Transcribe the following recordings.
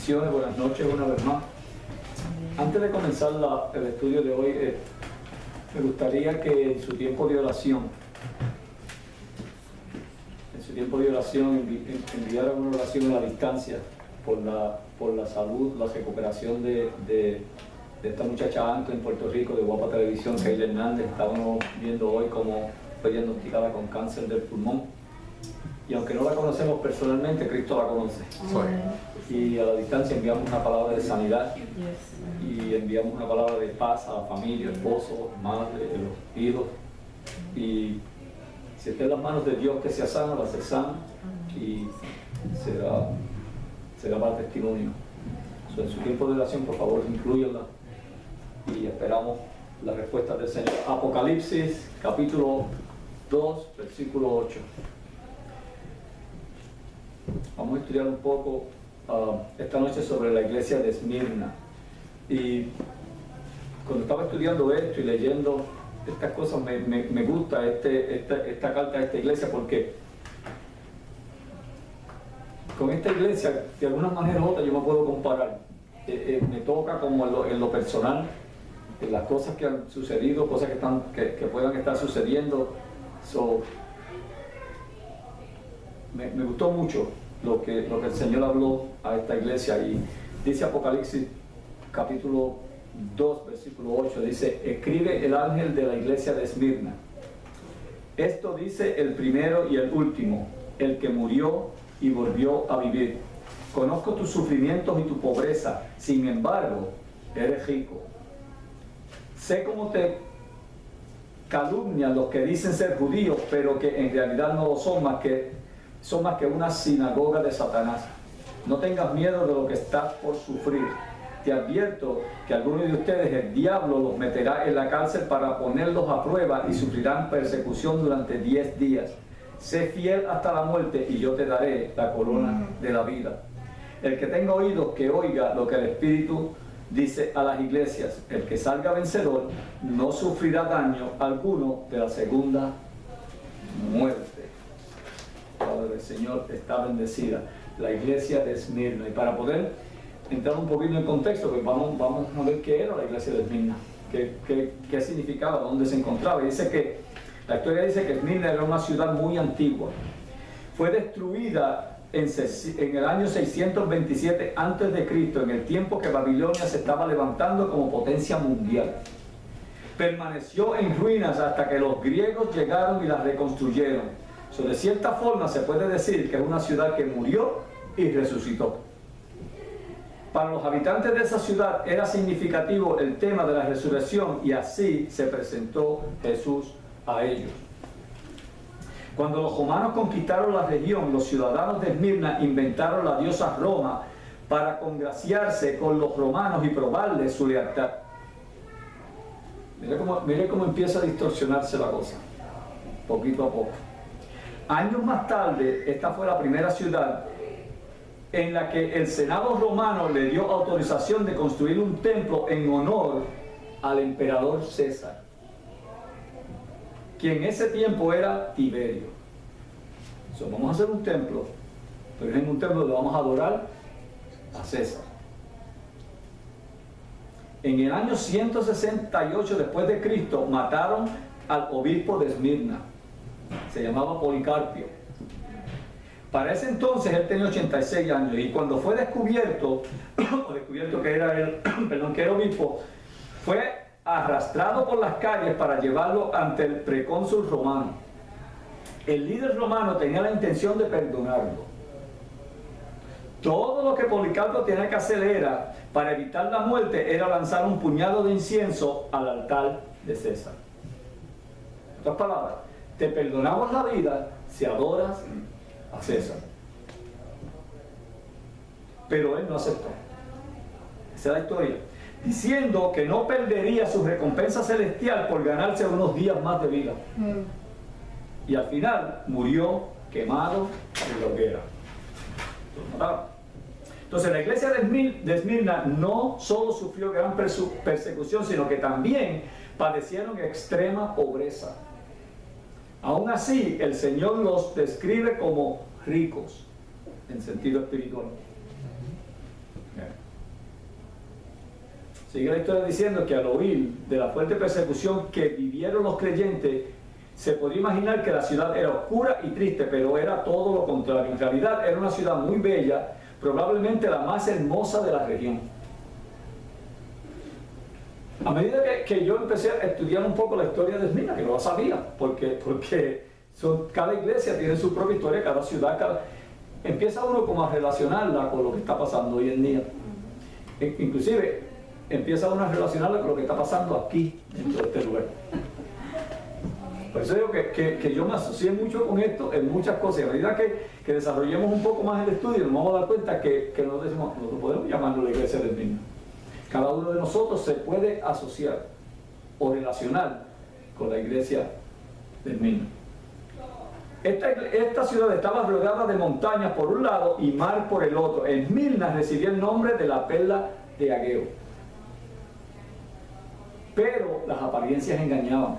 Bendiciones, buenas noches una vez más. Antes de comenzar el estudio de hoy, me gustaría que en su tiempo de oración, enviaran una oración a la distancia por la salud, la recuperación de esta muchacha Anto en Puerto Rico, de Guapa Televisión, Keila Hernández. Estábamos viendo hoy cómo fue diagnosticada con cáncer del pulmón. Y aunque no la conocemos personalmente, Cristo la conoce. Y a la distancia enviamos una palabra de sanidad y enviamos una palabra de paz a la familia, esposo, madre, los hijos. Y si está en las manos de Dios que sea sana, va a ser sana y será para testimonio. En su tiempo de oración, por favor, inclúyanla y esperamos la respuesta del Señor. Apocalipsis, capítulo 2, versículo 8. Vamos a estudiar un poco esta noche sobre la iglesia de Esmirna. Y cuando estaba estudiando esto y leyendo estas cosas, me gusta esta carta a esta iglesia, porque con esta iglesia, de alguna manera u otra, yo me puedo comparar. Me toca como en lo personal, en las cosas que han sucedido, cosas que puedan estar sucediendo. Me gustó mucho lo que el Señor habló a esta iglesia, y dice Apocalipsis capítulo 2 versículo 8, dice: escribe el ángel de la iglesia de Esmirna, esto dice el primero y el último, el que murió y volvió a vivir. Conozco tus sufrimientos y tu pobreza, sin embargo eres rico. Sé cómo te calumnian los que dicen ser judíos, pero que en realidad no lo son más que una sinagoga de Satanás. No tengas miedo de lo que estás por sufrir. Te advierto que algunos de ustedes el diablo los meterá en la cárcel para ponerlos a prueba y sufrirán persecución durante 10 días. Sé fiel hasta la muerte y yo te daré la corona de la vida. El que tenga oídos, que oiga lo que el Espíritu dice a las iglesias. El que salga vencedor no sufrirá daño alguno de la segunda muerte. La palabra del Señor está bendecida. La iglesia de Esmirna. Y para poder entrar un poquito en contexto, pues vamos a ver qué era la iglesia de Esmirna, qué significaba, dónde se encontraba. Y la historia dice que Esmirna era una ciudad muy antigua. Fue destruida en el año 627 a.C., en el tiempo que Babilonia se estaba levantando como potencia mundial. Permaneció en ruinas hasta que los griegos llegaron y la reconstruyeron. De cierta forma se puede decir que es una ciudad que murió y resucitó. Para los habitantes de esa ciudad era significativo el tema de la resurrección, y así se presentó Jesús a ellos. Cuando los romanos conquistaron la región, los ciudadanos de Esmirna inventaron la diosa Roma para congraciarse con los romanos y probarles su lealtad. Mire cómo empieza a distorsionarse la cosa, poquito a poco. Años más tarde, esta fue la primera ciudad en la que el Senado romano le dio autorización de construir un templo en honor al emperador César, quien en ese tiempo era Tiberio. Vamos a hacer un templo, pero en un templo donde vamos a adorar a César. En el año 168 después de Cristo mataron al obispo de Esmirna. Se llamaba Policarpio. Para ese entonces él tenía 86 años, y cuando fue descubierto que era obispo, fue arrastrado por las calles para llevarlo ante el precónsul romano. El líder romano tenía la intención de perdonarlo. Todo lo que Policarpo tenía que hacer para evitar la muerte, era lanzar un puñado de incienso al altar de César. En otras palabras, te perdonamos la vida si adoras a César. Pero él no aceptó. Esa es la historia. Diciendo que no perdería su recompensa celestial por ganarse unos días más de vida. Y al final murió quemado en la hoguera. Entonces la iglesia de Esmirna no solo sufrió gran persecución, sino que también padecieron extrema pobreza. Aún así, el Señor los describe como ricos en sentido espiritual. sigue la historia diciendo que al oír de la fuerte persecución que vivieron los creyentes, se podía imaginar que la ciudad era oscura y triste, pero era todo lo contrario. En realidad era una ciudad muy bella, probablemente la más hermosa de la región. A medida que yo empecé a estudiar un poco la historia de Esmirna, que no la sabía, porque cada iglesia tiene su propia historia, cada ciudad, empieza uno como a relacionarla con lo que está pasando hoy en día. Inclusive empieza uno a relacionarla con lo que está pasando aquí, dentro de este lugar. Por eso digo que yo me asocié mucho con esto en muchas cosas. A medida que desarrollemos un poco más el estudio, nos vamos a dar cuenta que nosotros decimos, nosotros podemos llamarlo la iglesia del Esmirna. Cada uno de nosotros se puede asociar o relacionar con la iglesia de Esmirna. Esta ciudad estaba rodeada de montañas por un lado y mar por el otro. Esmirna recibía el nombre de la perla de Ageo. Pero las apariencias engañaban.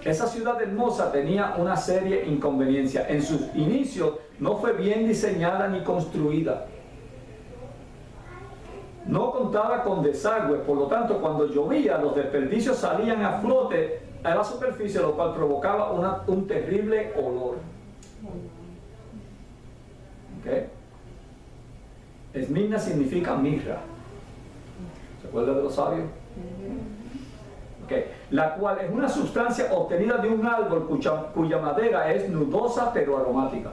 Esa ciudad hermosa tenía una serie inconveniencias. En sus inicios no fue bien diseñada ni construida. No contaba con desagües, por lo tanto, cuando llovía, los desperdicios salían a flote a la superficie, lo cual provocaba un terrible olor. ¿Okay? Esmirna significa mirra. ¿Se acuerdan de los sabios? Okay. La cual es una sustancia obtenida de un árbol cuya madera es nudosa pero aromática.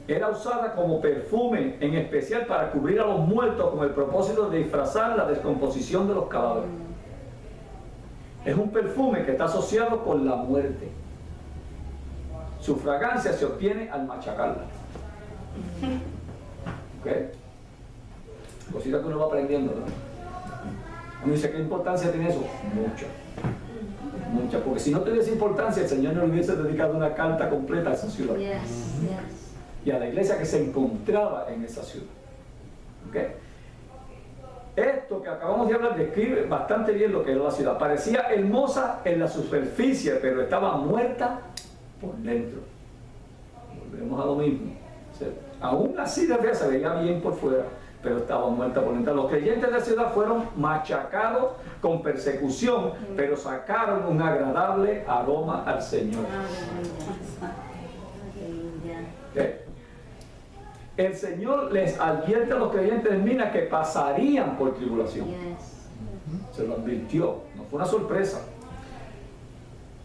Era usada como perfume, en especial para cubrir a los muertos con el propósito de disfrazar la descomposición de los cadáveres. Es un perfume que está asociado con la muerte. Su fragancia se obtiene al machacarla. ¿Okay? Cosita que uno va aprendiendo, ¿no? Uno dice, ¿qué importancia tiene eso? Mucha. Mucha, porque si no tuviese importancia, el Señor no le hubiese dedicado una carta completa a esa ciudad. Y a la iglesia que se encontraba en esa ciudad. ¿Okay? Esto que acabamos de hablar describe bastante bien lo que era la ciudad. Parecía hermosa en la superficie, pero estaba muerta por dentro. Volvemos a lo mismo. O sea, aún así de fea se veía bien por fuera, pero estaba muerta por dentro. Los creyentes de la ciudad fueron machacados con persecución, pero sacaron un agradable aroma al Señor. ¿Okay? El Señor les advierte a los creyentes de Esmirna que pasarían por tribulación. Se lo advirtió, no fue una sorpresa.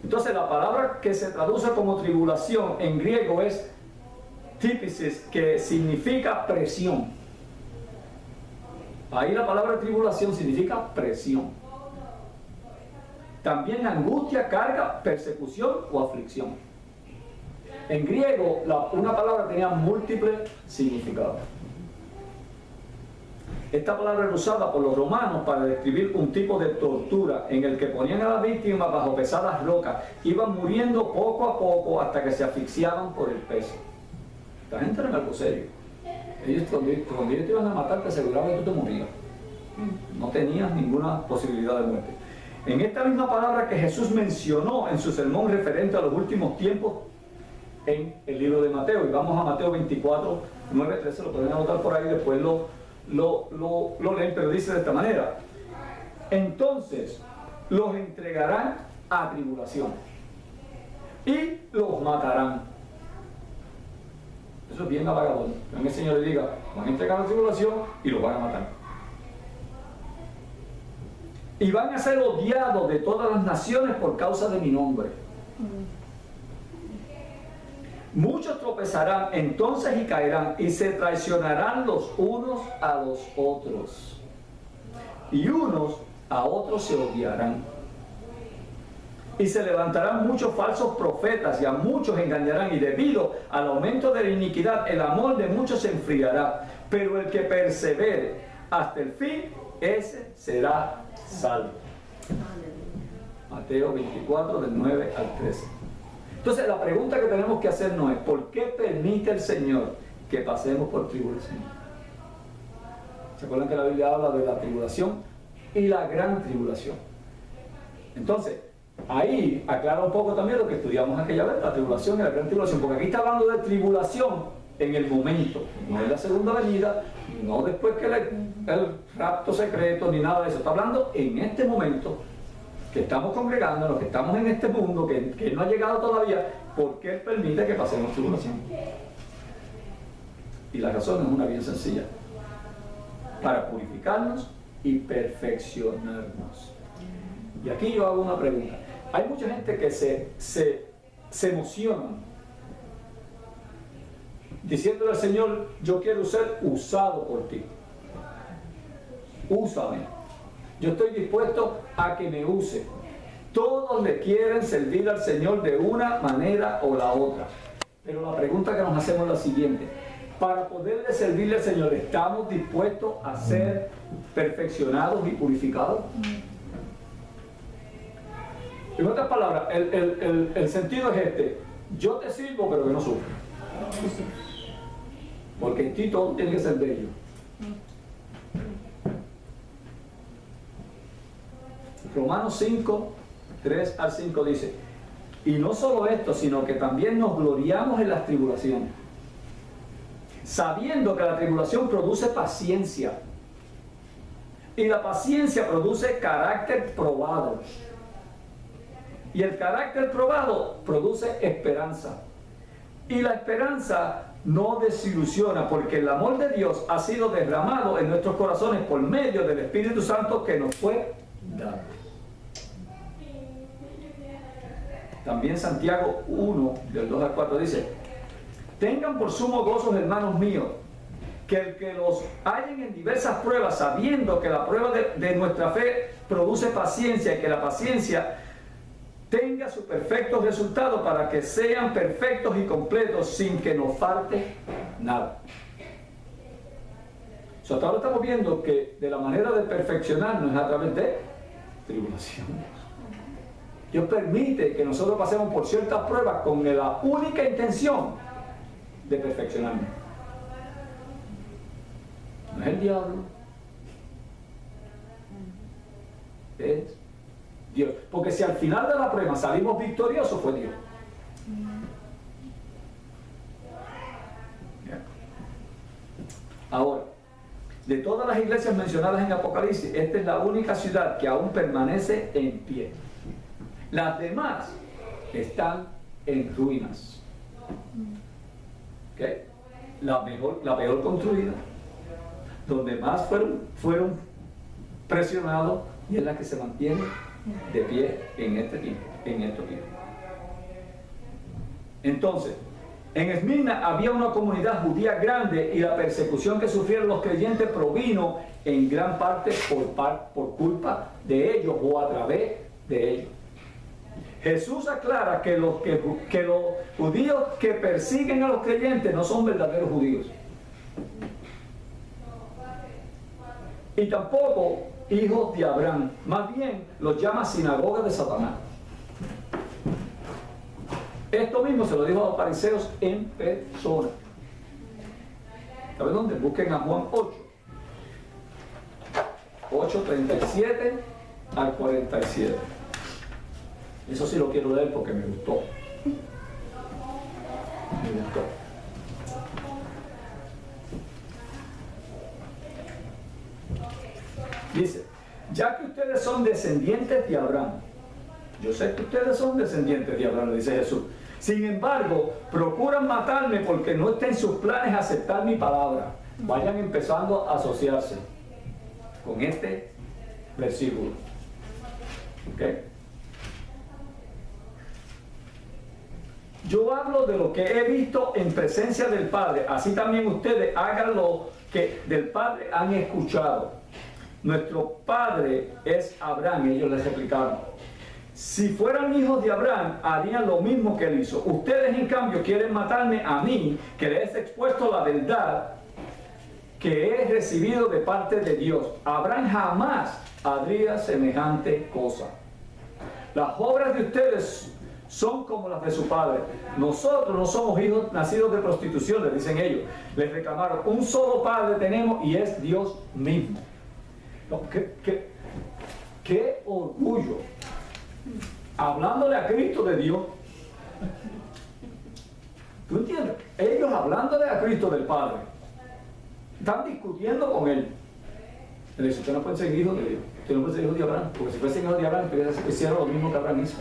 Entonces la palabra que se traduce como tribulación en griego es típisis, que significa presión. Ahí la palabra tribulación significa presión. También angustia, carga, persecución o aflicción. En griego, una palabra tenía múltiples significados. Esta palabra era usada por los romanos para describir un tipo de tortura en el que ponían a la víctima bajo pesadas rocas. Iban muriendo poco a poco hasta que se asfixiaban por el peso. Esta gente era algo serio. Ellos, cuando ellos te iban a matar, te aseguraban que tú te morías. No tenías ninguna posibilidad de muerte. En esta misma palabra que Jesús mencionó en su sermón referente a los últimos tiempos, en el libro de Mateo, y vamos a Mateo 24, 9, 13, lo pueden anotar por ahí, después lo leen, pero dice de esta manera: entonces los entregarán a tribulación y los matarán. Eso es bien halagador. Que el Señor le diga, van a entregar a tribulación y los van a matar. Y van a ser odiados de todas las naciones por causa de mi nombre. Muchos tropezarán entonces y caerán, y se traicionarán los unos a los otros, y unos a otros se odiarán. Y se levantarán muchos falsos profetas, y a muchos engañarán, y debido al aumento de la iniquidad, el amor de muchos se enfriará. Pero el que persevere hasta el fin, ese será salvo. Mateo 24, del 9 al 13. Entonces la pregunta que tenemos que hacernos es: ¿por qué permite el Señor que pasemos por tribulación? ¿Se acuerdan que la Biblia habla de la tribulación y la gran tribulación? Entonces, ahí aclara un poco también lo que estudiamos aquella vez, la tribulación y la gran tribulación, porque aquí está hablando de tribulación en el momento, no en la segunda venida, no después que el rapto secreto, ni nada de eso. Está hablando en este momento, que estamos congregándonos, que estamos en este mundo, que no ha llegado todavía, porque Él permite que pasemos tribulación. Y la razón es una bien sencilla: para purificarnos y perfeccionarnos. Y aquí yo hago una pregunta. Hay mucha gente que se emociona diciéndole al Señor: yo quiero ser usado por ti, úsame, yo estoy dispuesto a que me use. Todos le quieren servir al Señor de una manera o la otra, pero la pregunta que nos hacemos es la siguiente: para poderle servirle al Señor, ¿estamos dispuestos a ser perfeccionados y purificados? En otras palabras, el sentido es este: yo te sirvo, pero que no sufra, porque en ti todo tiene que ser bello. Romanos 5, 3 al 5 dice: y no solo esto, sino que también nos gloriamos en las tribulaciones, sabiendo que la tribulación produce paciencia, y la paciencia produce carácter probado, y el carácter probado produce esperanza, y la esperanza no desilusiona, porque el amor de Dios ha sido derramado en nuestros corazones por medio del Espíritu Santo que nos fue dado. También Santiago 1, del 2 al 4 dice: tengan por sumo gozo, hermanos míos, que el que los hallen en diversas pruebas, sabiendo que la prueba de nuestra fe produce paciencia, y que la paciencia tenga su perfecto resultado, para que sean perfectos y completos, sin que nos falte nada. Hasta ahora estamos viendo que de la manera de perfeccionarnos es a través de tribulaciones. Dios permite que nosotros pasemos por ciertas pruebas con la única intención de perfeccionarnos. No es el diablo, es Dios. Porque si al final de la prueba salimos victoriosos, fue Dios. Ahora, de todas las iglesias mencionadas en Apocalipsis, esta es la única ciudad que aún permanece en pie. Las demás están en ruinas. ¿Okay? La peor construida, donde más fueron presionados, y es la que se mantiene de pie en este tiempo, en estos tiempos. Entonces, en Esmirna había una comunidad judía grande, y la persecución que sufrieron los creyentes provino en gran parte por culpa de ellos, o a través de ellos. Jesús aclara que los judíos que persiguen a los creyentes no son verdaderos judíos, y tampoco hijos de Abraham. Más bien los llama sinagoga de Satanás. Esto mismo se lo dijo a los fariseos en persona. ¿Saben dónde? Busquen a Juan 8:37 al 47. Eso sí lo quiero leer porque me gustó. Me gustó. Dice: ya que ustedes son descendientes de Abraham. Yo sé que ustedes son descendientes de Abraham, dice Jesús. Sin embargo, procuran matarme porque no está en sus planes aceptar mi palabra. Vayan empezando a asociarse con este versículo. ¿Ok? Yo hablo de lo que he visto en presencia del Padre. Así también ustedes hagan lo que del Padre han escuchado. Nuestro padre es Abraham. Ellos les explicaron: si fueran hijos de Abraham, harían lo mismo que él hizo. Ustedes, en cambio, quieren matarme a mí, que les he expuesto la verdad que he recibido de parte de Dios. Abraham jamás haría semejante cosa. Las obras de ustedes son como las de su padre. Nosotros no somos hijos nacidos de prostitución, les dicen ellos. Les reclamaron: un solo padre tenemos, y es Dios mismo. ¿Qué orgullo! Hablándole a Cristo de Dios. ¿Tú entiendes? Ellos ellos hablándole a Cristo del Padre, están discutiendo con él. Él dice, usted no puede ser hijo de Dios, usted no puede ser hijo de Abraham, porque si fuesen hijo de Abraham, hicieron lo mismo que Abraham hizo.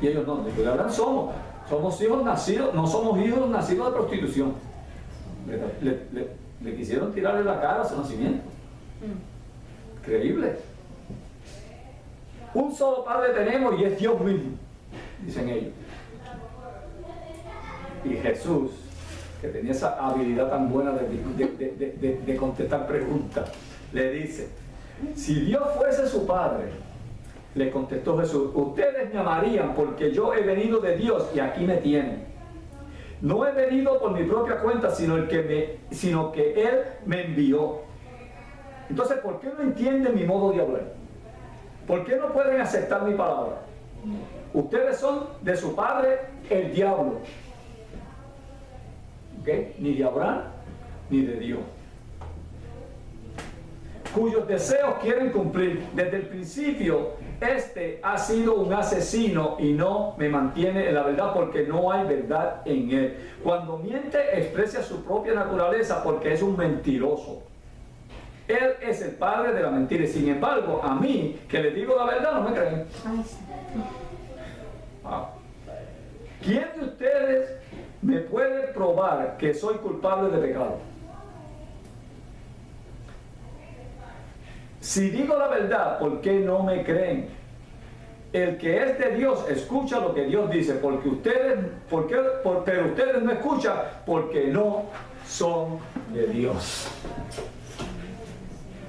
Y ellos no, de Abraham somos hijos nacidos, no somos hijos nacidos de prostitución. Le quisieron tirarle la cara a su nacimiento. Increíble. Un solo Padre tenemos y es Dios mismo, dicen ellos. Y Jesús, que tenía esa habilidad tan buena de contestar preguntas, le dice, si Dios fuese su Padre, le contestó Jesús, ustedes me amarían porque yo he venido de Dios y aquí me tienen. No he venido por mi propia cuenta, sino que Él me envió. Entonces, ¿por qué no entienden mi modo de hablar? ¿Por qué no pueden aceptar mi palabra? Ustedes son de su padre, el diablo. ¿Okay? Ni de Abraham, ni de Dios. Cuyos deseos quieren cumplir. Desde el principio, este ha sido un asesino y no me mantiene en la verdad porque no hay verdad en él. Cuando miente, expresa su propia naturaleza porque es un mentiroso. Él es el padre de la mentira y sin embargo, a mí, que les digo la verdad, no me creen. ¿Quién de ustedes me puede probar que soy culpable de pecado? Si digo la verdad, ¿por qué no me creen? El que es de Dios escucha lo que Dios dice, pero ustedes no escuchan porque no son de Dios.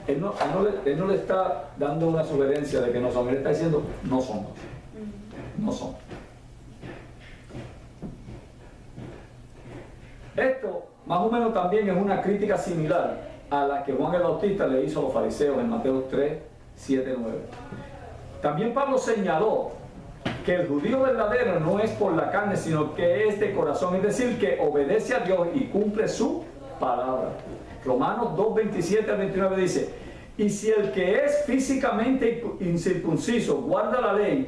Él no le está dando una sugerencia de que no son, él está diciendo no son. No son. Esto más o menos también es una crítica similar a la que Juan el Bautista le hizo a los fariseos en Mateo 3, 7, 9. También Pablo señaló que el judío verdadero no es por la carne, sino que es de corazón, es decir, que obedece a Dios y cumple su palabra. Romanos 2, 27 al 29 dice, y si el que es físicamente incircunciso guarda la ley,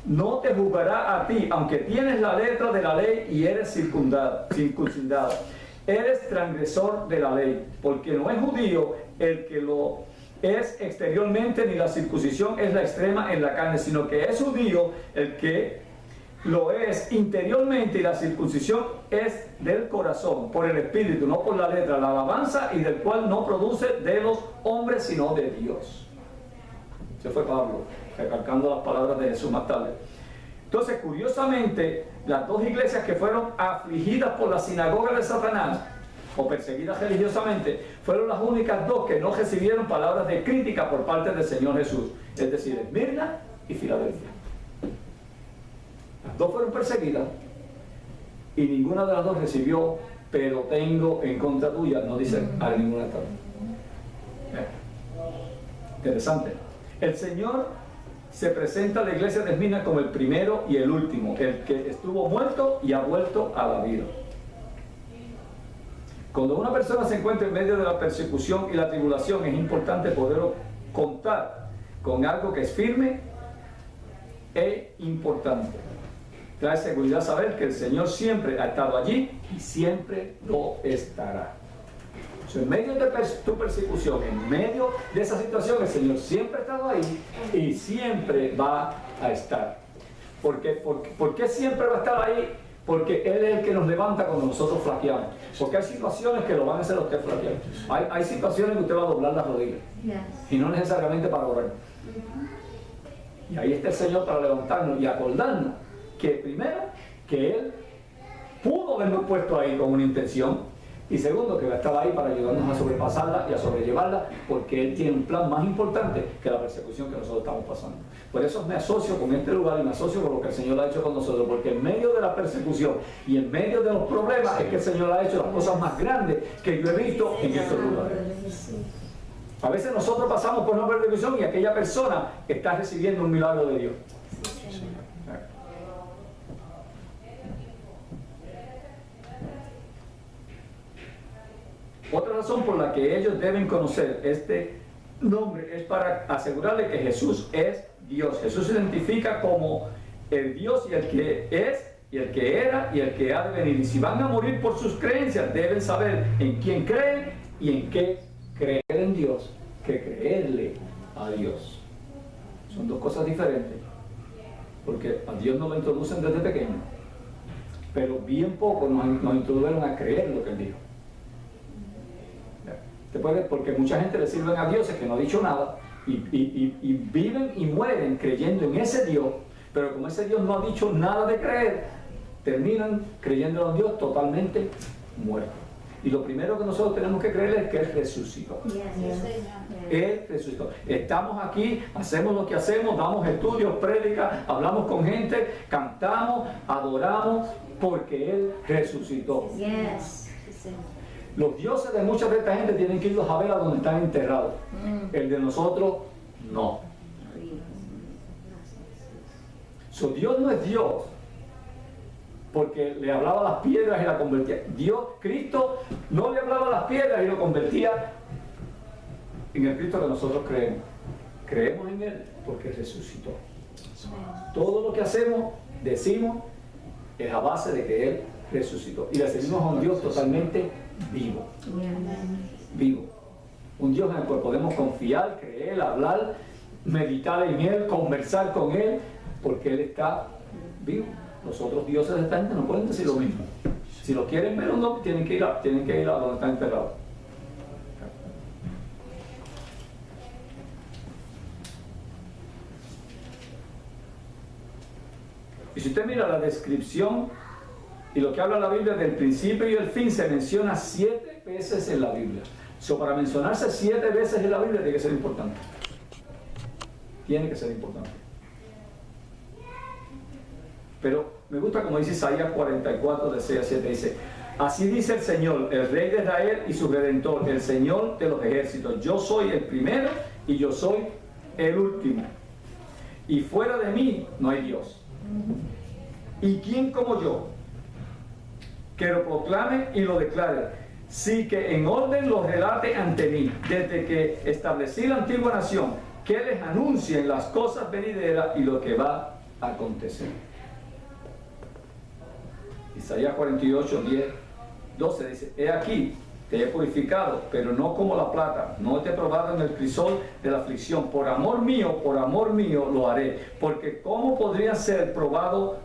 no te juzgará a ti, aunque tienes la letra de la ley y eres circuncidado. Eres transgresor de la ley, porque no es judío el que lo es exteriormente, ni la circuncisión es la extrema en la carne, sino que es judío el que lo es interiormente y la circuncisión es del corazón, por el espíritu, no por la letra, la alabanza y del cual no produce de los hombres, sino de Dios. Ese fue Pablo, recalcando las palabras de Jesús más tarde. Entonces, curiosamente, las dos iglesias que fueron afligidas por la sinagoga de Satanás o perseguidas religiosamente, fueron las únicas dos que no recibieron palabras de crítica por parte del Señor Jesús, es decir, Esmirna y Filadelfia. Las dos fueron perseguidas y ninguna de las dos recibió, pero tengo en contra tuya, no dice a ninguna de estas dos. Interesante. El Señor se presenta a la iglesia de Esmirna como el primero y el último, el que estuvo muerto y ha vuelto a la vida. Cuando una persona se encuentra en medio de la persecución y la tribulación, es importante poder contar con algo que es firme e importante. Trae seguridad saber que el Señor siempre ha estado allí y siempre lo estará. En medio de tu persecución, en medio de esa situación, el Señor siempre ha estado ahí y siempre va a estar. ¿Por qué siempre va a estar ahí? Porque Él es el que nos levanta cuando nosotros flaqueamos. Porque hay situaciones que lo van a hacer a usted flaquear. Hay situaciones que usted va a doblar las rodillas. Y no necesariamente para orar. Y ahí está el Señor para levantarnos y acordarnos que primero, que Él pudo habernos puesto ahí con una intención. Y segundo, que va a estar ahí para ayudarnos a sobrepasarla y a sobrellevarla, porque Él tiene un plan más importante que la persecución que nosotros estamos pasando. Por eso me asocio con este lugar y me asocio con lo que el Señor ha hecho con nosotros, porque en medio de la persecución y en medio de los problemas es que el Señor ha hecho las cosas más grandes que yo he visto en estos lugares. A veces nosotros pasamos por una persecución y aquella persona está recibiendo un milagro de Dios. Otra razón por la que ellos deben conocer este nombre es para asegurarle que Jesús es Dios. Jesús se identifica como el Dios y el que es y el que era y el que ha de venir. Y si van a morir por sus creencias, deben saber en quién creen y en qué creer en Dios, que creerle a Dios. Son dos cosas diferentes, porque a Dios nos lo introducen desde pequeño, pero bien poco nos introdujeron a creer lo que Él dijo. Porque mucha gente le sirven a dioses que no ha dicho nada y viven y mueren creyendo en ese Dios, pero como ese Dios no ha dicho nada de creer, terminan creyendo en un Dios totalmente muerto. Y lo primero que nosotros tenemos que creer es que Él resucitó. Él resucitó. Estamos aquí, hacemos lo que hacemos, damos estudios, prédicas, hablamos con gente, cantamos, adoramos, porque Él resucitó. Los dioses de mucha de esta gente tienen que irlos a ver a donde están enterrados. El de nosotros, no. Dios no es Dios porque le hablaba a las piedras y la convertía. Cristo no le hablaba a las piedras y lo convertía en el Cristo que nosotros creemos. Creemos en Él porque resucitó. Todo lo que hacemos, decimos, es a base de que Él resucitó. Y le servimos a un Dios totalmente vivo. Vivo. Un Dios en el cual podemos confiar, creer, hablar, meditar en Él, conversar con Él, porque Él está vivo. Los otros dioses de esta gente no pueden decir lo mismo. Si lo quieren ver o no, tienen que ir a donde están enterrados. Y si usted mira la descripción y lo que habla la Biblia del principio y el fin, se menciona 7 veces en la Biblia. Para mencionarse 7 veces en la Biblia tiene que ser importante. Tiene que ser importante. Pero me gusta como dice Isaías 44, de 6 a 7, dice: así dice el Señor, el Rey de Israel y su Redentor, el Señor de los ejércitos. Yo soy el primero y yo soy el último. Y fuera de mí no hay Dios. ¿Y quién como yo? Que lo proclame y lo declare, sí que en orden lo relate ante mí, desde que establecí la antigua nación, que les anuncien las cosas venideras y lo que va a acontecer. Isaías 48, 10, 12 dice: he aquí, te he purificado, pero no como la plata, no te he probado en el crisol de la aflicción. Por amor mío lo haré, porque ¿cómo podría ser profanado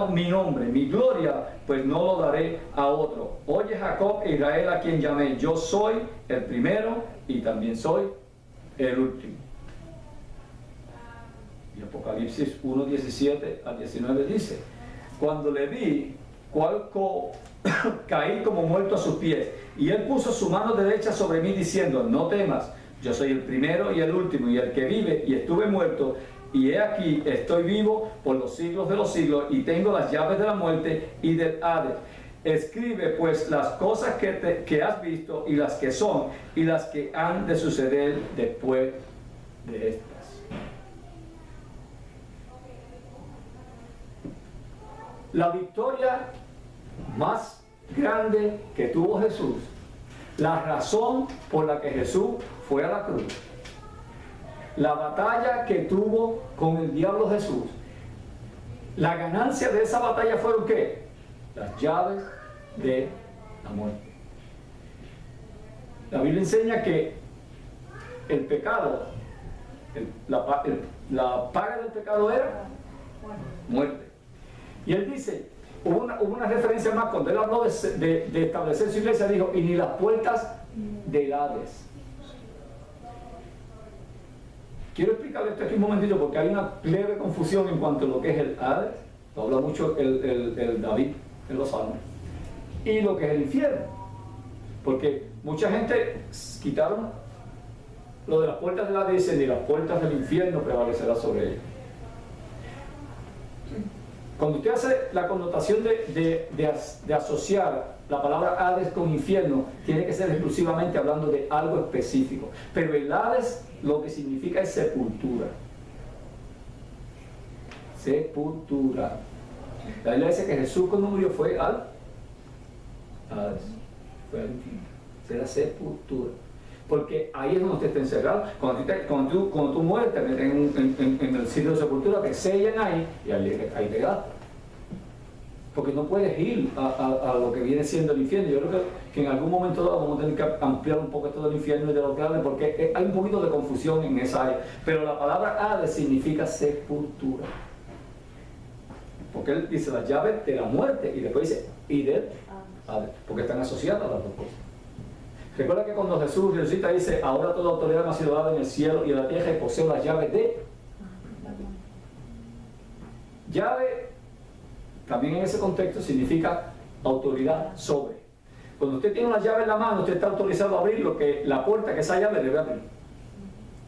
mi nombre, mi gloria? Pues no lo daré a otro. Oye Jacob e Israel, a quien llamé, yo soy el primero y también soy el último. Y Apocalipsis 1, 17 al 19 dice: cuando le vi, caí como muerto a sus pies, y él puso su mano derecha sobre mí diciendo: no temas, yo soy el primero y el último y el que vive, y estuve muerto, y he aquí estoy vivo por los siglos de los siglos, y tengo las llaves de la muerte y del Hades. Escribe pues las cosas que has visto, y las que son, y las que han de suceder después de estas. La victoria más grande que tuvo Jesús, la razón por la que Jesús fue a la cruz, la batalla que tuvo con el diablo Jesús, la ganancia de esa batalla fueron ¿qué? Las llaves de la muerte. La Biblia enseña que el pecado, la paga del pecado era muerte. Y él dice, hubo una referencia más cuando él habló de establecer su iglesia, dijo: y ni las puertas del Hades. Quiero explicarle esto aquí un momentito porque hay una leve confusión en cuanto a lo que es el Hades, lo habla mucho el David en los Salmos, y lo que es el infierno, porque mucha gente quitaron lo de las puertas del Hades y dicen: y las puertas del infierno prevalecerá sobre ellos. Cuando usted hace la connotación de asociar la palabra Hades con infierno, tiene que ser exclusivamente hablando de algo específico. Pero el Hades lo que significa es sepultura. Sepultura. La Biblia dice que Jesús cuando murió fue al Hades, fue al infierno. Será sepultura. Porque ahí es donde usted está encerrado. Cuando tú mueres, te meten en el sitio de sepultura, te sellan ahí y ahí te quedas. porque no puedes ir a lo que viene siendo el infierno. Yo creo que en algún momento dado vamos a tener que ampliar un poco esto del infierno y de lo que habla, porque hay un poquito de confusión en esa área. Pero la palabra Hades significa sepultura. Porque él dice las llaves de la muerte y después dice y del Hades, porque están asociadas las dos cosas. Recuerda que cuando Jesús resucita dice, ahora toda autoridad me ha sido dada en el cielo y en la tierra y poseo las llaves de llave. También en ese contexto significa autoridad sobre. Cuando usted tiene una llave en la mano, usted está autorizado a abrir la puerta que esa llave debe abrir.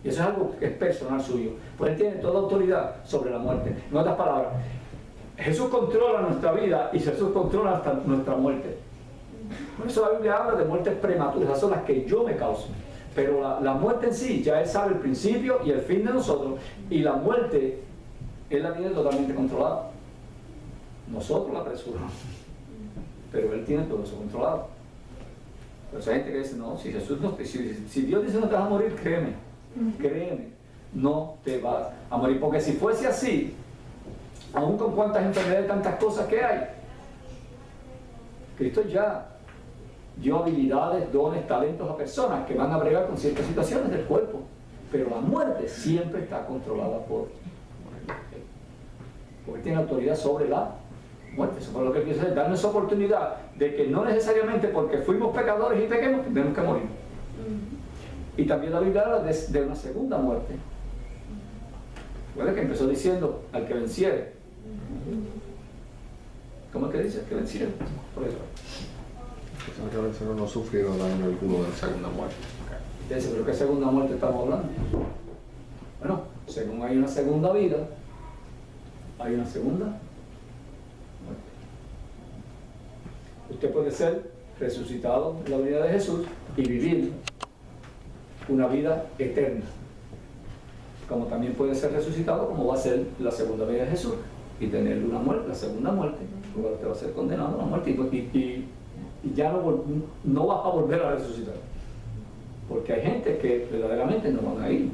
Y eso es algo que es personal suyo. Pues él tiene toda autoridad sobre la muerte. En otras palabras, Jesús controla nuestra vida y Jesús controla hasta nuestra muerte. Por eso la Biblia habla de muertes prematuras, esas son las que yo me causo. Pero la muerte en sí, ya Él sabe el principio y el fin de nosotros. Y la muerte, Él la tiene totalmente controlada. Nosotros la apresuramos, pero Él tiene todo eso controlado. Pero hay gente que dice, no, si Jesús no, si Dios dice no te vas a morir, créeme, no te vas a morir. Porque si fuese así, aún con cuantas enfermedades, tantas cosas que hay, Cristo ya dio habilidades, dones, talentos a personas que van a bregar con ciertas situaciones del cuerpo. Pero la muerte siempre está controlada por Él. Porque tiene autoridad sobre la muerte. Eso fue lo que quiso hacer, darnos esa oportunidad de que no necesariamente porque fuimos pecadores y pequemos, tenemos que morir. Y también la Biblia habla de una segunda muerte. Recuerda que empezó diciendo al que venciere. ¿Cómo es que dice? Al que venciere. Por eso. El que venciere no sufrido daño alguno de segunda muerte. Entonces, ¿pero qué segunda muerte estamos hablando? Bueno, según hay una segunda vida, hay una segunda muerte. Usted puede ser resucitado en la vida de Jesús y vivir una vida eterna, como también puede ser resucitado como va a ser la segunda vida de Jesús y tener una muerte, la segunda muerte, luego usted va a ser condenado a la muerte y ya no va a volver a resucitar, porque hay gente que verdaderamente no van a ir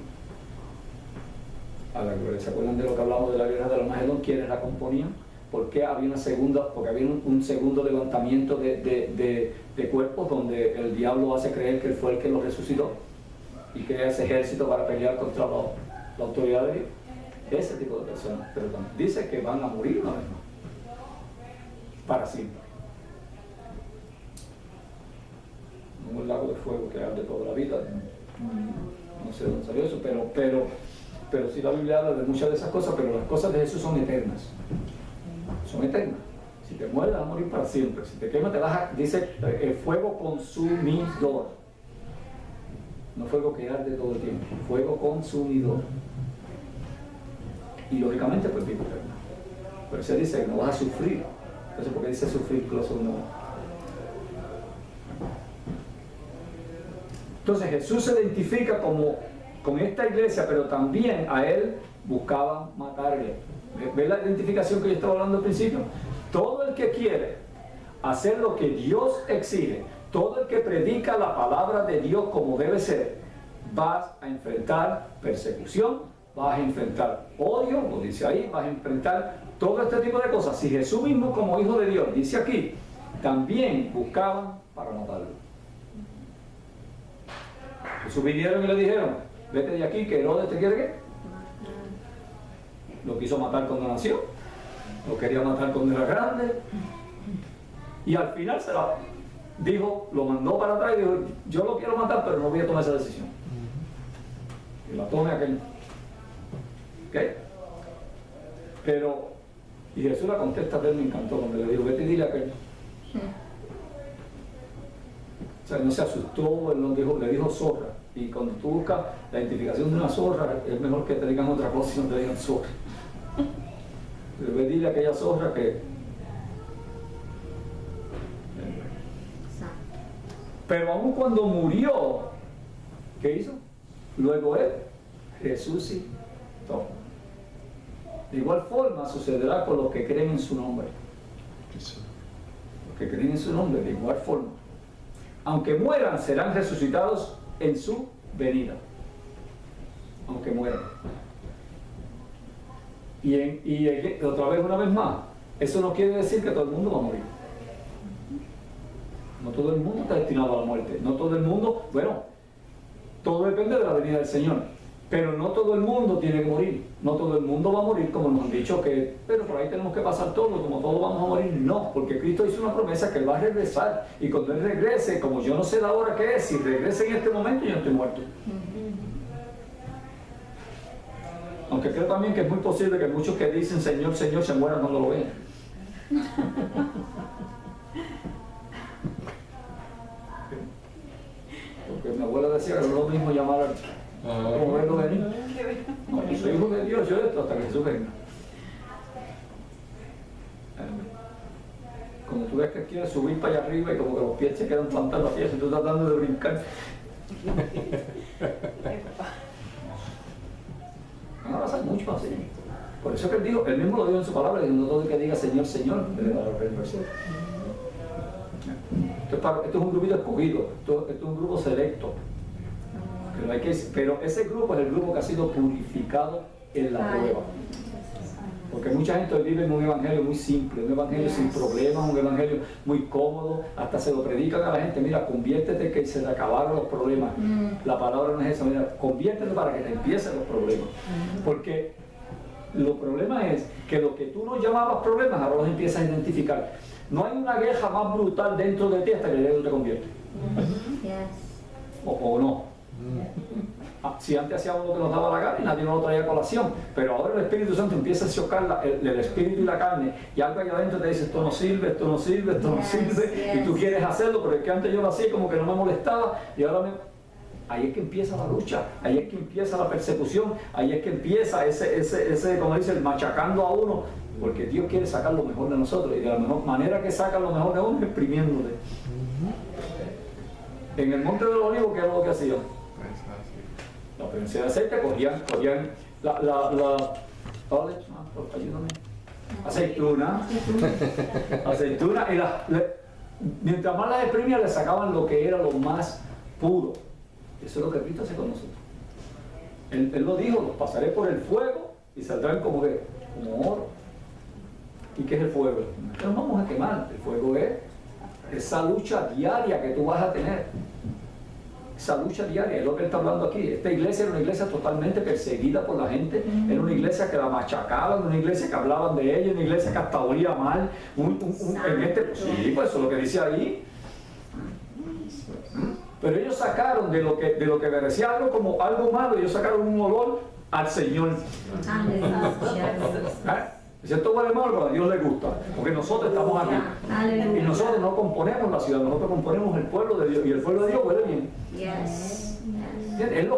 a la gloria. ¿Se acuerdan de lo que hablamos de la guerra de Armagedón? ¿Quiénes la componían? ¿Por qué había una segunda? Porque había un segundo levantamiento de cuerpos donde el diablo hace creer que él fue el que los resucitó y crea ese ejército para pelear contra la autoridad de Dios. Ese tipo de personas. Pero dice que van a morir una vez más. Para siempre. No un lago de fuego que arde toda la vida. No sé dónde salió eso, pero sí la Biblia habla de muchas de esas cosas, pero las cosas de Jesús son eternas. Son eternas. Si te mueres, vas a morir para siempre. Si te quemas, te vas a... Dice, el fuego consumidor. No fuego que arde todo el tiempo. Fuego consumidor. Y lógicamente, pues vida eterna. Pero se dice que no vas a sufrir. Entonces, ¿por qué dice sufrir? Entonces, Jesús se identifica con esta iglesia, pero también a Él buscaban matarle. ¿Ves la identificación que yo estaba hablando al principio? Todo el que quiere hacer lo que Dios exige, todo el que predica la palabra de Dios como debe ser, vas a enfrentar persecución, vas a enfrentar odio, lo dice ahí, vas a enfrentar todo este tipo de cosas. Si Jesús mismo como Hijo de Dios, dice aquí, también buscaban para matarlo. Jesús vinieron y le dijeron, vete de aquí que Herodes te quiere ¿qué? Lo quiso matar cuando nació, lo quería matar cuando era grande, y al final se la dijo, lo mandó para atrás y dijo, yo lo quiero matar, pero no voy a tomar esa decisión. Y la tome aquel. ¿Ok? Pero, y Jesús la contesta de él, me encantó cuando le dijo, vete y dile a aquel. O sea, no se asustó, él le dijo zorra. Y cuando tú buscas la identificación de una zorra, es mejor que te digan otra cosa y no te digan zorra. Pero ve, dile a aquella zorra que... Pero aun cuando murió, ¿qué hizo? Luego él resucitó. De igual forma sucederá con los que creen en su nombre. Los que creen en su nombre, de igual forma. Aunque mueran, serán resucitados en su venida. Aunque mueran. Y otra vez, una vez más, Eso no quiere decir que todo el mundo va a morir. No todo el mundo está destinado a la muerte. No todo el mundo, bueno, todo depende de la venida del Señor. Pero no todo el mundo tiene que morir. No todo el mundo va a morir, como nos han dicho que, pero por ahí tenemos que pasar todo, como todos vamos a morir. No, porque Cristo hizo una promesa que Él va a regresar. Y cuando Él regrese, como yo no sé la hora que es, si regrese en este momento, yo estoy muerto. Aunque creo también que es muy posible que muchos que dicen Señor, Señor, se mueran cuando lo vean. Porque mi abuela decía que no es lo mismo llamar a como verlo venir. No, yo soy hijo de Dios, yo esto hasta que Jesús venga. Cuando tú ves que quieres subir para allá arriba y como que los pies se quedan plantados a pies y tú estás tratando de brincar. Van a pasar mucho así. Por eso que Él dijo, Él mismo lo dijo en su palabra, diciendo todo el que diga Señor, Señor, le dará la bendición. Esto es un grupito escogido, esto es un grupo selecto. Pero ese grupo es el grupo que ha sido purificado en la prueba. Porque mucha gente hoy vive en un evangelio muy simple, un evangelio sin problemas, un evangelio muy cómodo, hasta se lo predican a la gente, mira, conviértete que se te acabaron los problemas. La palabra no es esa, mira, conviértete para que te empiecen los problemas. Porque los problemas es que lo que tú no llamabas problemas, ahora los empiezas a identificar. No hay una guerra más brutal dentro de ti hasta que tú te conviertes. O no. Si antes hacíamos lo que nos daba la gana y nadie nos lo traía a colación, pero ahora el Espíritu Santo empieza a chocar el espíritu y la carne, y algo allá adentro te dice esto no sirve, esto no sirve, esto no sirve, y tú quieres hacerlo, pero es que antes yo lo hacía como que no me molestaba, y ahora ahí es que empieza la lucha, ahí es que empieza la persecución, ahí es que empieza ese como dice, el machacando a uno, porque Dios quiere sacar lo mejor de nosotros, y de la mejor manera que saca lo mejor de uno es exprimiéndote. En el Monte de los Olivos, ¿qué era lo que hacían? La prensa de aceite, cogían ayúdame, aceituna, y mientras más las exprimían, le sacaban lo que era lo más puro. Eso es lo que Cristo hace con nosotros. Él lo dijo, los pasaré por el fuego y saldrán como oro. ¿Y qué es el fuego? No nos vamos a quemar, el fuego es esa lucha diaria que tú vas a tener. Esa lucha diaria, es lo que él está hablando aquí. Esta iglesia era una iglesia totalmente perseguida por la gente, era una iglesia que la machacaban, una iglesia que hablaban de ella, una iglesia que hasta olía mal. Sí, pues eso es lo que dice ahí. Pero ellos sacaron de lo que merecía algo como algo malo, ellos sacaron un olor al Señor. Si esto huele mal, pero a Dios le gusta, porque nosotros estamos aquí. Y nosotros no componemos la ciudad, nosotros componemos el pueblo de Dios, y el pueblo de Dios huele bien. Es el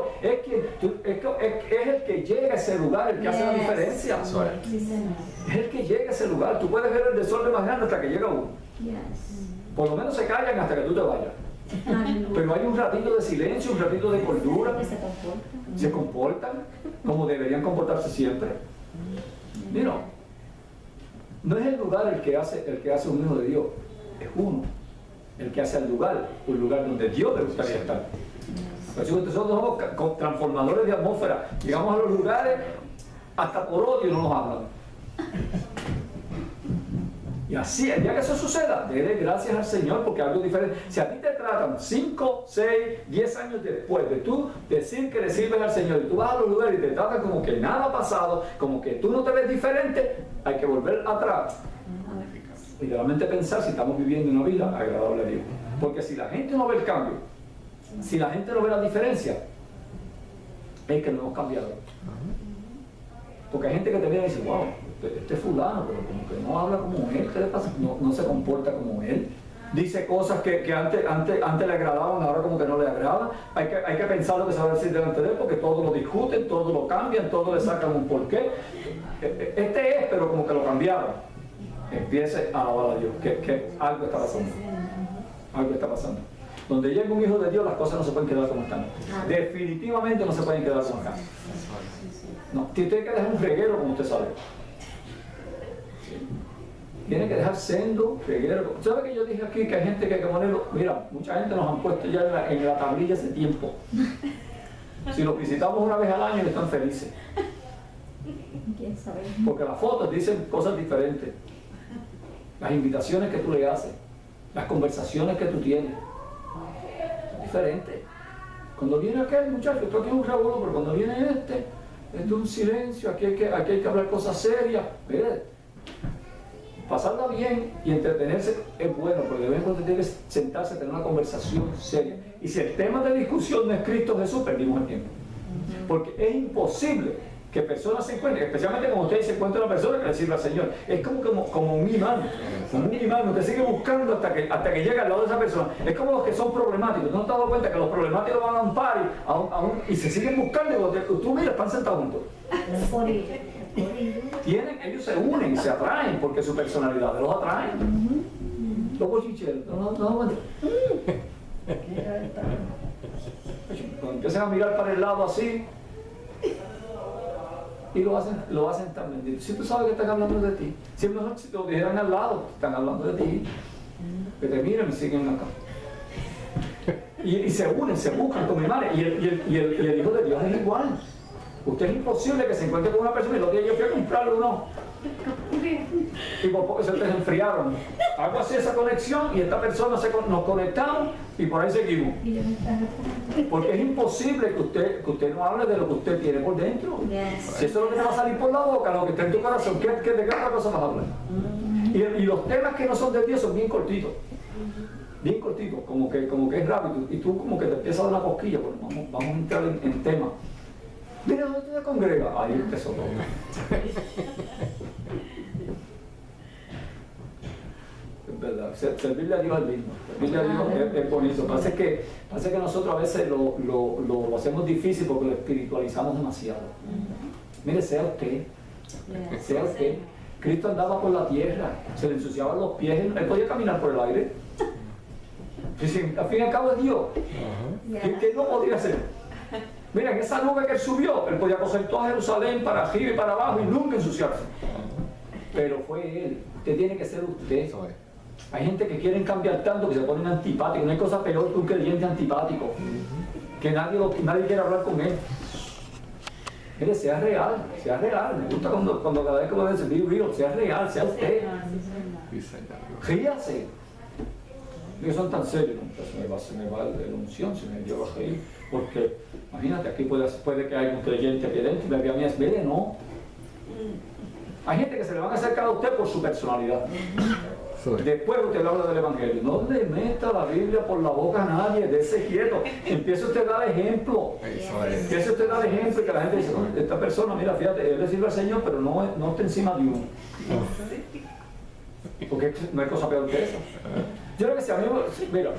que llega a ese lugar, el que hace la diferencia. Es el que llega a ese lugar. Tú puedes ver el desorden más grande hasta que llega uno. Por lo menos se callan hasta que tú te vayas. Pero hay un ratito de silencio, un ratito de cordura. Se comportan como deberían comportarse siempre. Mira, no es el lugar el que hace un hijo de Dios, es uno el que hace el lugar, un lugar donde Dios le gustaría estar. Por eso nosotros somos transformadores de atmósfera. Llegamos a los lugares, hasta por odio no nos hablan. Y así, el día que eso suceda, dele gracias al Señor porque algo diferente. Si a ti te tratan 5, 6, 10 años después de tú decir que le sirves al Señor y tú vas a los lugares y te tratan como que nada ha pasado, como que tú no te ves diferente, hay que volver atrás y realmente pensar si estamos viviendo una vida agradable a Dios. Porque si la gente no ve el cambio, si la gente no ve la diferencia, es que no hemos cambiado. Porque hay gente que te viene y dice, wow, este fulano, pero como que no habla como él, ¿qué le pasa? No se comporta como él. Dice cosas que antes le agradaban, ahora como que no le agradan. Hay que pensar lo que se va a decir delante de él, porque todo lo discuten, todo lo cambian, todo le sacan un porqué. Este es, pero como que lo cambiaron. Empiece a alabar a Dios, que algo está pasando. Algo está pasando. Donde llega un hijo de Dios, las cosas no se pueden quedar como están. Definitivamente no se pueden quedar como están. No, tiene que dejar un reguero, como usted sabe. Tiene que dejar sendo, reguero. ¿Sabe que yo dije aquí que hay gente que hay que ponerlo? Mira, mucha gente nos han puesto ya en la tablilla hace tiempo. Si los visitamos una vez al año, están felices. Porque las fotos dicen cosas diferentes. las invitaciones que tú le haces, las conversaciones que tú tienes. Es diferente. Cuando viene aquel muchacho, esto aquí es un revuelo, pero cuando viene este es un silencio, aquí hay que hablar cosas serias. Mire, pasarla bien y entretenerse es bueno, pero de vez en cuando tiene que sentarse a tener una conversación seria. Y si el tema de discusión no es Cristo Jesús, perdimos el tiempo. Porque es imposible que personas se encuentren, especialmente cuando usted se encuentra una persona que le sirve al Señor. Es como un imán, usted sigue buscando hasta que llega al lado de esa persona. Es como los que son problemáticos. ¿No te has dado cuenta que los problemáticos van a un party y se siguen buscando y cuando tú miras, están sentados juntos? Ellos se unen, se atraen porque su personalidad los atrae. Los bochincheros, no. Cuando empiezan a mirar para el lado así y lo hacen tan bendito. Si tú sabes que están hablando de ti, si mejor si te lo dijeran al lado, están hablando de ti, que te miren y siguen acá. Y se unen, se buscan como imanes. Y el Hijo de Dios es igual. Usted es imposible que se encuentre con una persona y los días yo fui a comprarle uno. Y por poco se desenfriaron. Hago así esa conexión y esta persona nos conectamos y por ahí seguimos. Porque es imposible que usted no hable de lo que usted tiene por dentro. Si eso es lo que te va a salir por la boca, lo que está en tu corazón, ¿de qué otra cosa vas a hablar? Y los temas que no son de Dios son bien cortitos. Bien cortitos, como que es rápido. Y tú como que te empiezas a dar una cosquilla. Bueno, vamos a entrar en temas. Mira, ¿dónde te congregas? Ahí empezó todo. Es verdad, servirle a Dios es mismo. Servirle a Dios es bonito. Pasa que nosotros a veces lo hacemos difícil porque lo espiritualizamos demasiado. Mire, sea usted. Sea usted. Cristo andaba por la tierra, se le ensuciaban los pies, él podía caminar por el aire. Al fin y al cabo es Dios. ¿Qué no podía hacer? Mira, en esa nube que él subió, él podía coger toda Jerusalén para arriba y para abajo y nunca ensuciarse. Pero fue él. Usted tiene que ser usted. Hay gente que quieren cambiar tanto que se ponen antipáticos. No hay cosa peor que un creyente antipático. Que nadie quiere hablar con él. Mire, sea real, sea real. Me gusta cuando cada vez que lo dice, be real, sea real, sea usted. Ríase. Que son tan serios, se me va la unción, se me lleva a reír, porque imagínate, aquí puede que haya un creyente aquí dentro y me vea a mí, mire, no. Hay gente que se le van a acercar a usted por su personalidad. Después usted le habla del Evangelio. No le meta la Biblia por la boca a nadie, dése quieto. Empiece usted a dar ejemplo. Empiece usted a dar ejemplo y que la gente dice, esta persona, mira, fíjate, él le sirve al Señor, pero no está encima de uno. Porque no hay cosa peor que eso. Yo creo que si a mí, mira,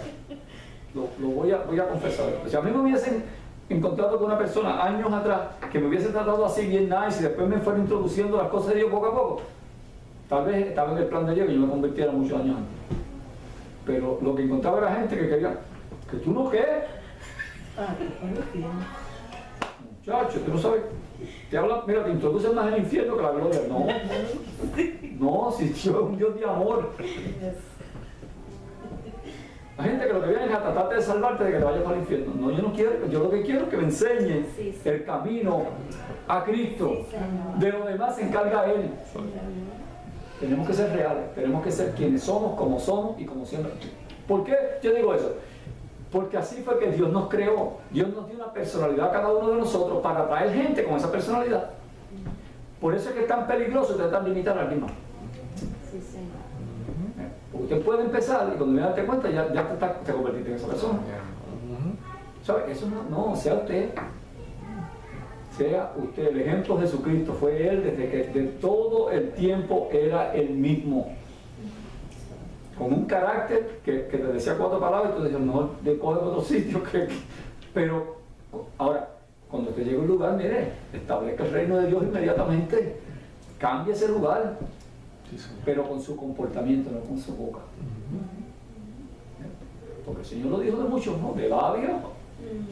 lo voy a confesar, si a mí me hubiesen encontrado con una persona años atrás que me hubiese tratado así bien nice y después me fuera introduciendo las cosas de Dios poco a poco, tal vez estaba en el plan de Dios que yo me convirtiera muchos años antes. Pero lo que encontraba era gente que quería, que tú no qué. Muchacho, tú no sabes, te habla, mira, te introducen más en el infierno que la gloria. No, si Dios es un Dios de amor. Hay gente que lo que viene es a tratarte de salvarte de que te vayas para el infierno. No, yo no quiero, yo lo que quiero es que me enseñe el camino a Cristo. De lo demás se encarga Él. Tenemos que ser reales, tenemos que ser quienes somos, como y como siempre. ¿Por qué yo digo eso? Porque así fue que Dios nos creó. Dios nos dio una personalidad a cada uno de nosotros para atraer gente con esa personalidad. Por eso es que es tan peligroso tratar de imitar a alguien más. Porque usted puede empezar y cuando me das cuenta ya te convertiste en esa persona. ¿Sabe? Eso no, sea usted. Sea usted. El ejemplo de Jesucristo fue Él desde que de todo el tiempo era el mismo. Con un carácter que te decía 4 palabras y tú decías, mejor de coger otro sitio. Pero ahora, cuando te llega un lugar, mire, establezca el reino de Dios inmediatamente. Cambie ese lugar. Pero con su comportamiento, no con su boca. Porque el Señor lo dijo de muchos, ¿no? De labios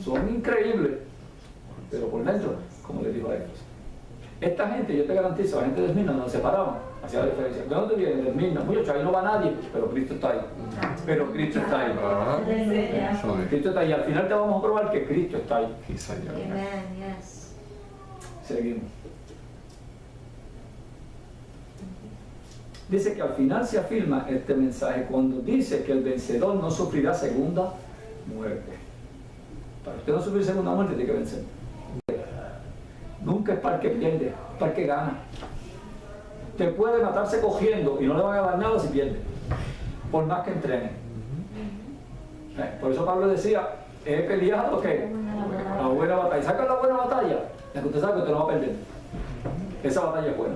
son increíbles, pero por dentro, como les dijo a ellos. Esta gente, yo te garantizo, la gente de Esmirna no se separaban, hacía la diferencia. ¿De dónde viene? De Esmirna. Muchachos, ahí no va nadie, pero Cristo está ahí. Pero Cristo está ahí. Cristo está ahí. Al final te vamos a probar que Cristo está ahí. Seguimos. dice que al final se afirma este mensaje cuando dice que el vencedor no sufrirá segunda muerte. Para usted no sufrir segunda muerte tiene que vencer. Nunca es para el que pierde, es para el que gana. Usted puede matarse cogiendo y no le van a dar nada si pierde, por más que entrene. Por eso Pablo decía, he peleado ¿qué? La buena batalla. Saca la buena batalla, es que usted sabe que usted no va a perder. Esa batalla es buena.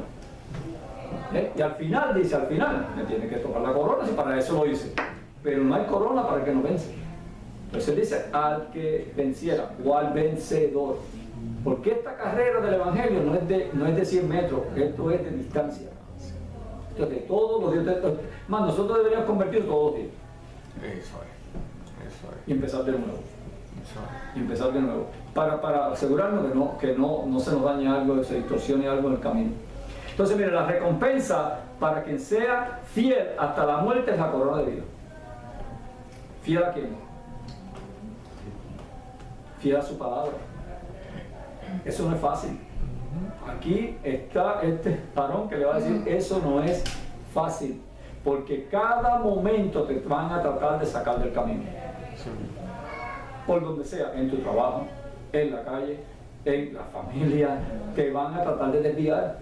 Y al final, dice, al final, me tiene que tocar la corona, si para eso lo hice. Pero no hay corona para el que no vence. Entonces dice, al que venciera, o al vencedor. Porque esta carrera del Evangelio no es de 100 metros, esto es de distancia. Esto es de todos los días. Más, nosotros deberíamos convertir todos los días. Eso es. Y empezar de nuevo. Y empezar de nuevo. Para asegurarnos que no se nos dañe algo, que se distorsione algo en el camino. Entonces, mire, la recompensa para quien sea fiel hasta la muerte es la corona de vida. ¿Fiel a quién? Fiel a su palabra. Eso no es fácil. Aquí está este varón que le va a decir, eso no es fácil, porque cada momento te van a tratar de sacar del camino. Por donde sea, en tu trabajo, en la calle, en la familia, te van a tratar de desviar.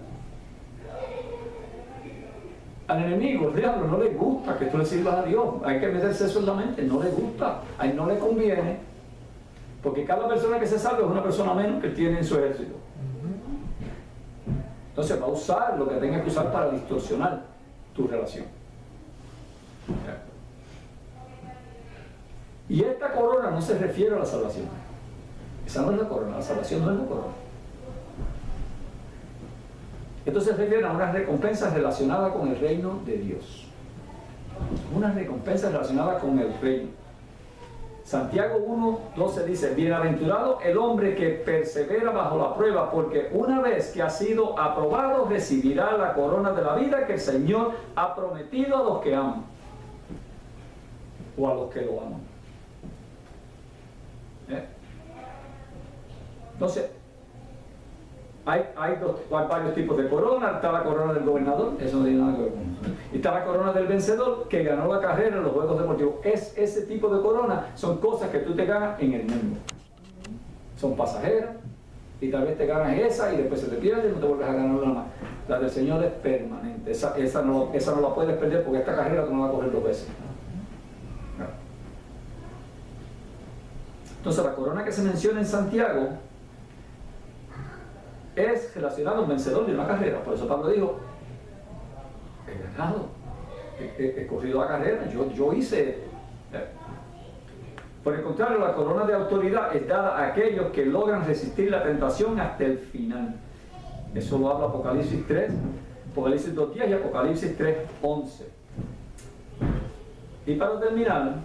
Al enemigo, el diablo, no le gusta que tú le sirvas a Dios. Hay que meterse eso en la mente, no le gusta, a él no le conviene, porque cada persona que se salva es una persona menos que él tiene en su ejército. Entonces va a usar lo que tenga que usar para distorsionar tu relación. Y esta corona no se refiere a la salvación. Esa no es la corona, la salvación no es la corona. Esto se refiere a una recompensa relacionada con el reino de Dios. Una recompensa relacionada con el reino. Santiago 1:12 dice, bienaventurado el hombre que persevera bajo la prueba, porque una vez que ha sido aprobado recibirá la corona de la vida que el Señor ha prometido a los que aman, o a los que lo aman. Entonces, hay varios tipos de corona. Está la corona del gobernador, eso no tiene nada que ver con eso. Y está la corona del vencedor, que ganó la carrera en los Juegos Deportivos. Ese tipo de corona son cosas que tú te ganas en el mundo. Son pasajeras, y tal vez te ganas esa y después se te pierde y no te vuelves a ganar nada más. La del Señor es permanente. Esa no la puedes perder, porque esta carrera tú no la vas a coger 2 veces. Entonces la corona que se menciona en Santiago es relacionada a un vencedor de una carrera. Por eso Pablo dijo, he ganado, he corrido la carrera, yo hice. Por el contrario, la corona de autoridad es dada a aquellos que logran resistir la tentación hasta el final. Eso lo habla Apocalipsis 3, Apocalipsis 2:10 y Apocalipsis 3:11. Y para terminar,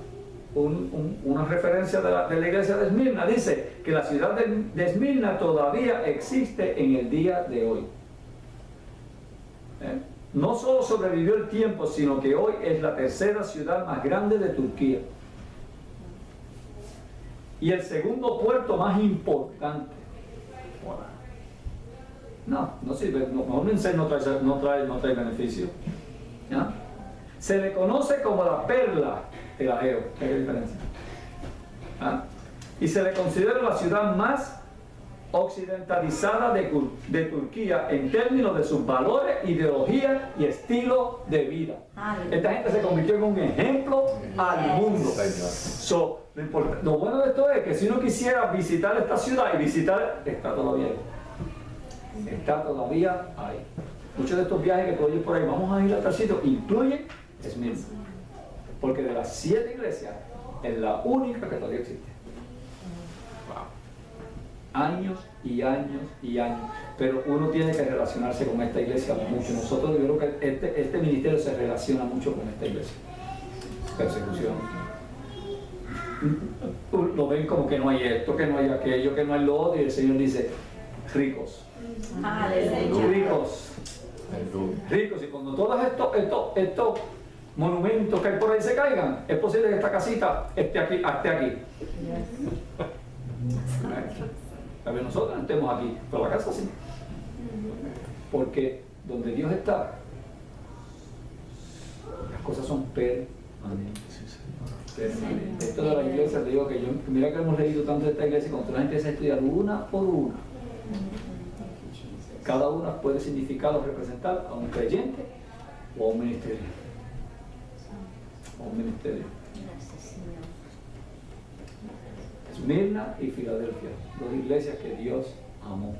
una referencia de la iglesia de Esmirna dice que la ciudad de Esmirna todavía existe en el día de hoy. No solo sobrevivió el tiempo, sino que hoy es la 3ª ciudad más grande de Turquía y el 2º puerto más importante. No sirve, no trae beneficio. ¿Ya? Se le conoce como la perla del Egeo. ¿Qué diferencia? Y se le considera la ciudad más occidentalizada de Turquía en términos de sus valores, ideología y estilo de vida. Esta gente se convirtió en un ejemplo al mundo. Lo bueno de esto es que si uno quisiera visitar esta ciudad y visitar, está todavía ahí. Está todavía ahí. Muchos de estos viajes que tú oyes por ahí, vamos a ir a tal sitio, incluyen Esmirna. Porque de las 7 iglesias, es la única que todavía existe. Años y años y años. Pero uno tiene que relacionarse con esta iglesia mucho. Nosotros, yo creo que este ministerio se relaciona mucho con esta iglesia. Persecución. Lo ven como que no hay esto, que no hay aquello, que no hay lo otro. Y el Señor dice, ricos. Ricos. Ricos. Y cuando todos estos monumentos que hay por ahí se caigan, es posible que esta casita esté aquí. Tal vez nosotros no estemos aquí, pero la casa sí. Porque donde Dios está, cosas son permanentes. Sí, Señor. Permanentes. Esto de la iglesia, te digo que mira que hemos leído tanto de esta iglesia, cuando la gente empieza a estudiar una por una, cada una puede significar o representar a un creyente o a un ministerio. O un ministerio. Esmirna y Filadelfia, dos iglesias que Dios amó.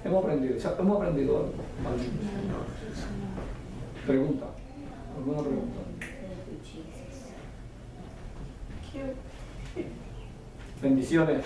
Hemos aprendido algo. Pregunta. ¿Alguna pregunta? Bendiciones.